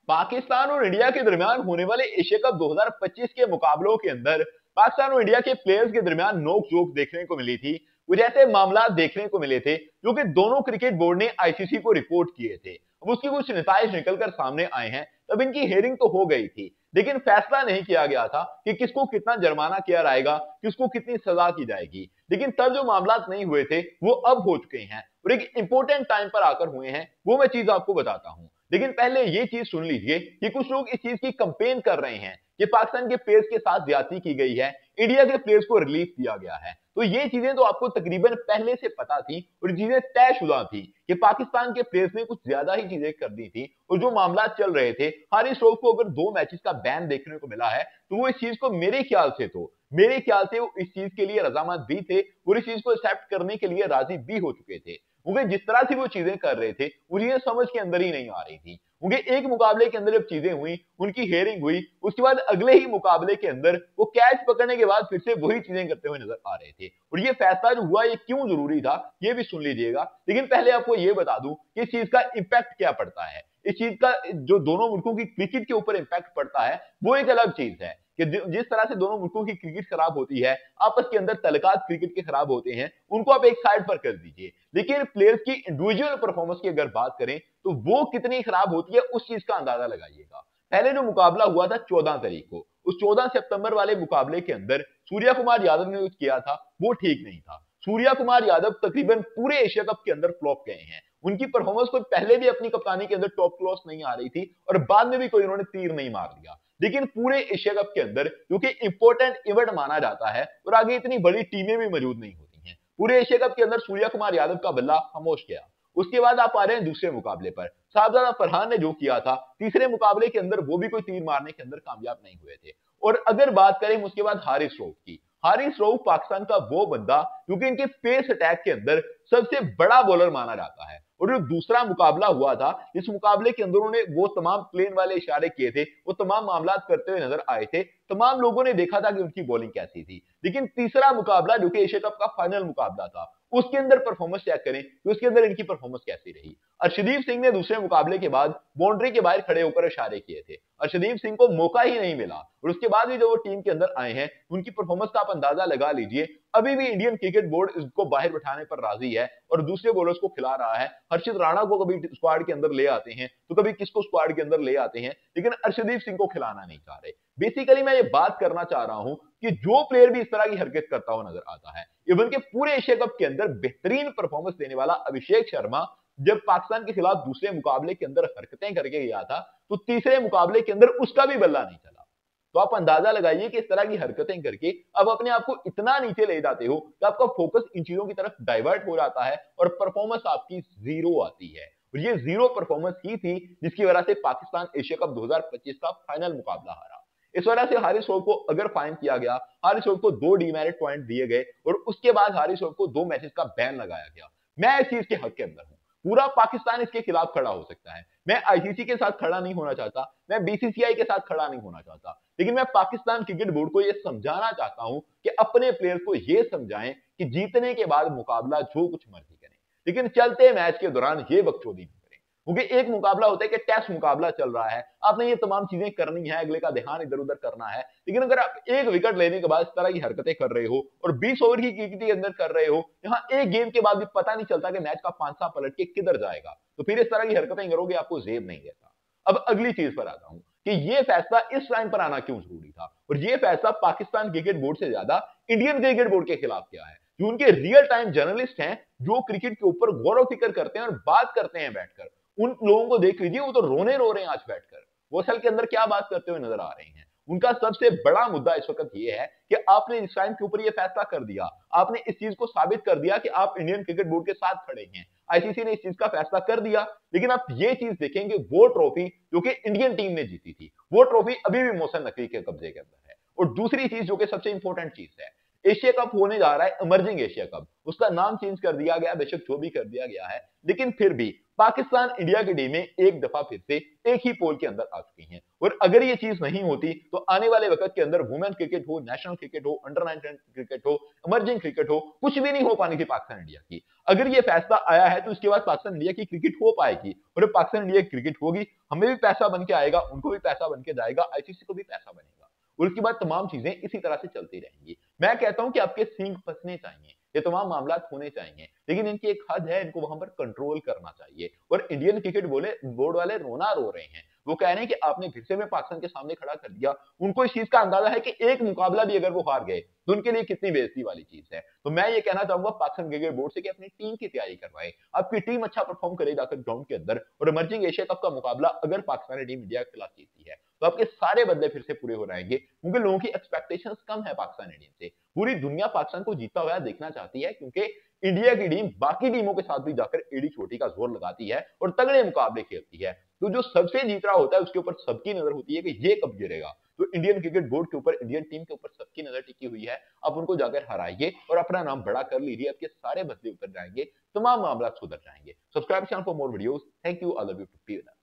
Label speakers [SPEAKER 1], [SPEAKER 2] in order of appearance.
[SPEAKER 1] पाकिस्तान और इंडिया के दरमियान होने वाले एशिया कप 2025 के मुकाबलों के अंदर पाकिस्तान और इंडिया के प्लेयर्स के दरमियान नोक झोंक देखने को मिली थी। कुछ ऐसे मामला देखने को मिले थे जो कि दोनों क्रिकेट बोर्ड ने आईसीसी को रिपोर्ट किए थे। अब उसकी कुछ नताइज निकलकर सामने आए हैं। तब इनकी हेयरिंग तो हो गई थी, लेकिन फैसला नहीं किया गया था कि किसको कितना जुर्माना किया जाएगा, किसको कितनी सजा की जाएगी। लेकिन तब जो मामला नहीं हुए थे वो अब हो चुके हैं और एक इंपॉर्टेंट टाइम पर आकर हुए हैं। वो मैं चीज आपको बताता हूं, लेकिन पहले ये चीज सुन लीजिए कि कुछ लोग इस चीज की कंपेन कर रहे हैं कि पाकिस्तान के प्लेयर्स के साथ ज्यादती की गई है, इंडिया के प्लेयर्स को रिलीफ दिया गया है। तो ये चीजें तो आपको तकरीबन पहले से पता थी और चीजें तयशुदा थी कि पाकिस्तान के प्लेयर्स ने कुछ ज्यादा ही चीजें कर दी थी। और जो मामला चल रहे थे, हारिस रऊफ को अगर 2 मैचेस का बैन देखने को मिला है तो वो इस चीज को मेरे ख्याल से वो इस चीज के लिए रजामंद भी थे और इस चीज को एक्सेप्ट करने के लिए राजी भी हो चुके थे। क्योंकि जिस तरह से वो चीजें कर रहे थे वो चीजें समझ के अंदर ही नहीं आ रही थी। क्योंकि एक मुकाबले के अंदर जब चीजें हुई, उनकी हेयरिंग हुई, उसके बाद अगले ही मुकाबले के अंदर वो कैच पकड़ने के बाद फिर से वही चीजें करते हुए नजर आ रहे थे। और ये फैसला जो हुआ ये क्यों जरूरी था ये भी सुन लीजिएगा। लेकिन पहले आपको ये बता दूं कि इस चीज का इंपैक्ट क्या पड़ता है। इस चीज का जो दोनों मुल्कों की क्रिकेट के ऊपर इंपैक्ट पड़ता है वो एक अलग चीज है कि जिस तरह से दोनों मुल्कों की क्रिकेट खराब होती है, आपस के अंदर तलकात क्रिकेट के खराब होते हैं, उनको आप एक साइड पर कर दीजिए। लेकिन प्लेयर्स की इंडिविजुअल परफॉर्मेंस की अगर बात करें तो वो कितनी खराब होती है उस चीज का अंदाजा लगाइएगा। पहले जो मुकाबला हुआ था 14 तारीख को, उस 14 सितंबर वाले मुकाबले के अंदर सूर्या कुमार यादव ने जो किया था वो ठीक नहीं था। सूर्या कुमार यादव तकरीबन पूरे एशिया कप के अंदर फ्लॉप गए हैं। उनकी परफॉर्मेंस कोई पहले भी अपनी कप्तानी के अंदर टॉप क्लास नहीं आ रही थी और बाद में भी कोई उन्होंने तीर नहीं मार लिया। लेकिन पूरे एशिया कप के अंदर क्योंकि इंपॉर्टेंट इवेंट माना जाता है और आगे इतनी बड़ी टीमें भी मौजूद नहीं होती हैं, पूरे एशिया कप के अंदर सूर्या कुमार यादव का बल्ला खामोश गया। उसके बाद आप आ रहे हैं दूसरे मुकाबले पर, साहबजादा फरहान ने जो किया था तीसरे मुकाबले के अंदर वो भी कोई तीर मारने के अंदर कामयाब नहीं हुए थे। और अगर बात करें उसके बाद हारिस रऊफ की, हारिस रऊफ पाकिस्तान का वो बंदा क्योंकि इनके पेस अटैक के अंदर सबसे बड़ा बॉलर माना जाता है। और जो दूसरा मुकाबला हुआ था, इस मुकाबले के अंदर उन्होंने वो तमाम प्लेन वाले इशारे किए थे, वो तमाम मामला करते हुए नजर आए थे, तमाम लोगों ने देखा था कि उनकी बॉलिंग कैसी थी। लेकिन तीसरा मुकाबला जो कि एशिया कप का फाइनल मुकाबला था, उसके अंदर परफॉर्मेंस चेक करें कि उसके अंदर इनकी परफॉर्मेंस कैसी रही। अर्शदीप सिंह ने दूसरे मुकाबले के बाद बाउंड्री के बाहर खड़े होकर इशारे किए थे, अर्शदीप सिंह को मौका ही नहीं मिला और उसके बाद भी जो वो टीम के अंदर आए हैं उनकी परफॉर्मेंस का आप अंदाजा लगा लीजिए। अभी भी इंडियन क्रिकेट बोर्ड इसको बाहर बिठाने पर राजी है और दूसरे बॉलर्स को खिला रहा है। हर्षित राणा को कभी स्क्वाड के अंदर ले आते हैं तो कभी किसको स्क्वाड के अंदर ले आते हैं, लेकिन अर्शदीप सिंह को खिलाना नहीं चाह रहे। बेसिकली मैं ये बात करना चाह रहा हूं कि जो प्लेयर भी इस तरह की हरकत करता हुआ नजर आता है, इवन के पूरे एशिया कप के अंदर बेहतरीन परफॉर्मेंस देने वाला अभिषेक शर्मा जब पाकिस्तान के खिलाफ दूसरे मुकाबले के अंदर हरकतें करके गया था तो तीसरे मुकाबले के अंदर उसका भी बल्ला नहीं चला। तो आप अंदाजा लगाइए कि इस तरह की हरकतें करके अब अपने आप को इतना नीचे ले जाते हो कि आपका फोकस इन चीजों की तरफ डाइवर्ट हो जाता है और परफॉर्मेंस आपकी जीरो आती है। और ये जीरो परफॉर्मेंस ही थी जिसकी वजह से पाकिस्तान एशिया कप 2025 का फाइनल मुकाबला हारा। इस वजह से हारिस रऊफ को अगर फाइन किया गया, हारिस रऊफ को 2 डीमेरिट पॉइंट दिए गए और उसके बाद हारिस रऊफ को 2 मैचेस का बैन लगाया गया। मैं इस चीज के हक के अंदर हूं, पूरा पाकिस्तान इसके खिलाफ खड़ा हो सकता है। मैं आईसीसी के साथ खड़ा नहीं होना चाहता, मैं बीसीसीआई के साथ खड़ा नहीं होना चाहता, लेकिन मैं पाकिस्तान क्रिकेट बोर्ड को यह समझाना चाहता हूं कि अपने प्लेयर्स को यह समझाएं कि जीतने के बाद मुकाबला जो कुछ मर्जी करें, लेकिन चलते मैच के दौरान ये बकचोदी नहीं करें। क्योंकि एक मुकाबला होता है कि टेस्ट मुकाबला चल रहा है, आपने ये तमाम चीजें करनी है, अगले का ध्यान इधर उधर करना है, लेकिन अगर आप एक विकेट लेने के बाद इस तरह की हरकतें कर रहे हो और 20 ओवर की क्रिकेट के अंदर कर रहे हो, यहां एक गेम के बाद भी पता नहीं चलता कि मैच का पांसा पलट के किधर जाएगा, तो फिर इस तरह की हरकतें करोगे आपको जेब नहीं देता। अब अगली चीज पर आता हूं कि यह फैसला इस टाइम पर आना क्यों जरूरी था और यह फैसला पाकिस्तान क्रिकेट बोर्ड से ज्यादा इंडियन क्रिकेट बोर्ड के खिलाफ किया है, जो उनके रियल टाइम जर्नलिस्ट हैं, जो क्रिकेट के ऊपर गौरव फिक्र करते हैं और बात करते हैं बैठकर। उन लोगों को देख लीजिए, वो तो रोने रो रहे हैं आज बैठकर, वो असल के अंदर क्या बात करते हुए नजर आ रहे हैं। उनका सबसे बड़ा मुद्दा इस वक्त ये है कि आपने इस टाइम के ऊपर ये फैसला कर दिया, आपने इस चीज को साबित कर दिया कि आप इंडियन क्रिकेट बोर्ड के साथ खड़े हैं, आईसीसी ने इस चीज का फैसला कर दिया। लेकिन आप ये चीज देखेंगे, वो ट्रॉफी जो कि इंडियन टीम ने जीती थी, वो ट्रॉफी अभी भी मोहसिन नकवी के कब्जे के अंदर है। और दूसरी चीज जो कि सबसे इंपॉर्टेंट चीज है, एशिया कप होने जा रहा है इमर्जिंग एशिया कप, उसका नाम चेंज कर दिया गया, बेशक जो भी कर दिया गया है, लेकिन फिर भी पाकिस्तान इंडिया की टीमें एक दफा फिर से एक ही पोल के अंदर आ चुकी हैं। और अगर ये चीज नहीं होती तो आने वाले वक्त के अंदर वुमेन क्रिकेट हो, नेशनल क्रिकेट हो, अंडर 19 क्रिकेट हो, इमर्जिंग क्रिकेट हो, कुछ भी नहीं हो पानी थी पाकिस्तान इंडिया की। अगर ये फैसला आया है तो इसके बाद पाकिस्तान इंडिया की क्रिकेट हो पाएगी, और पाकिस्तान इंडिया की क्रिकेट होगी, हमें भी पैसा बन के आएगा, उनको भी पैसा बन के जाएगा, आईसीसी को भी पैसा बनेगा, और उसके बाद तमाम चीजें इसी तरह से चलती रहेंगी। मैं कहता हूं कि आपके सींग फंसने चाहिए, ये तमाम मामला होने चाहिए, लेकिन इनकी एक हद है, इनको वहां पर कंट्रोल करना चाहिए। और इंडियन क्रिकेट बोर्ड वाले रोना रो रहे हैं, वो कह रहे हैं कि आपने फिर से में पाकिस्तान के सामने खड़ा कर दिया। उनको इस चीज का अंदाजा है कि एक मुकाबला भी अगर वो हार गए तो उनके लिए कितनी बेइज्जती वाली चीज है। तो मैं ये कहना चाहूंगा पाकिस्तान क्रिकेट बोर्ड से कि अपनी टीम की तैयारी करवाएं, आपकी टीम अच्छा परफॉर्म करे जाकर ग्राउंड के अंदर, और इमर्जिंग एशिया कप का मुकाबला अगर पाकिस्तानी टीम इंडिया के खिलाफ जीतती है तो आपके सारे बदले फिर से पूरे हो जाएंगे, क्योंकि लोगों की एक्सपेक्टेशंस कम है पाकिस्तानी टीम से। पूरी दुनिया पाकिस्तान को जीता हुआ देखना चाहती है, क्योंकि इंडिया की टीम बाकी टीमों के साथ भी जाकर एड़ी चोटी का जोर लगाती है और तगड़े मुकाबले खेलती है। तो जो सबसे जीत रहा होता है उसके ऊपर सबकी नजर होती है कि ये कब गिरेगा। तो इंडियन क्रिकेट बोर्ड के ऊपर, इंडियन टीम के ऊपर सबकी नजर टिकी हुई है। आप उनको जाकर हराइए और अपना नाम बड़ा कर लीजिए, आपके सारे बदले उतर जाएंगे, तमाम मामला सुधर जाएंगे। Subscribe channel for more videos. Thank you, I love you to be with us.